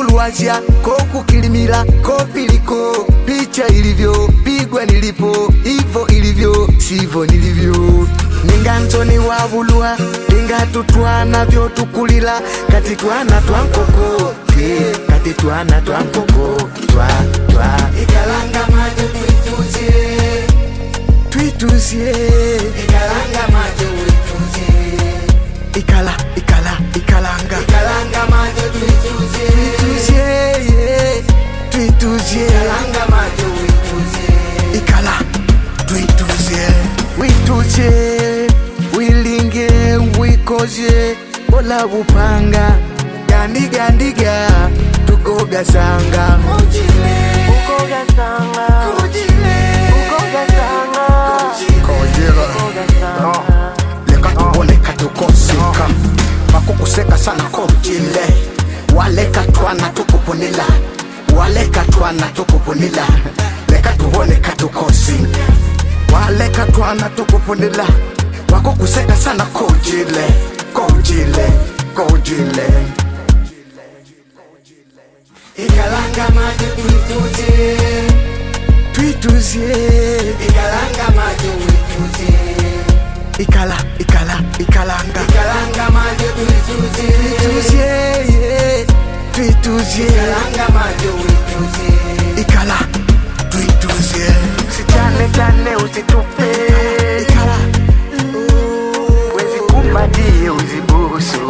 kulwaja ko kukilimira ko filiko picha ilivyo pigwa nilipo hivyo ilivyo sivyo nilivyo ninganzoni wabulwa ningatutwana vyo tukulila kati twana twankoko kati twana twankoko twa ikalanga majo twituzie ikalanga majo ikalanga majo twituzie ikalanga majo wituzie wilinge wikoze bola bupanga gandiga tukoga sanga leka tubone katukosika bakukuseka sana kojile waleka twana tukupunila leka tubone katukosika waleka twana tukupunila bakukuseka sana kojile ikalanga majo twituzie ikalanga majo ikalanga majo twituzie ikalanga majo twituzie usichane usitupe wezi kumbatie uzibusu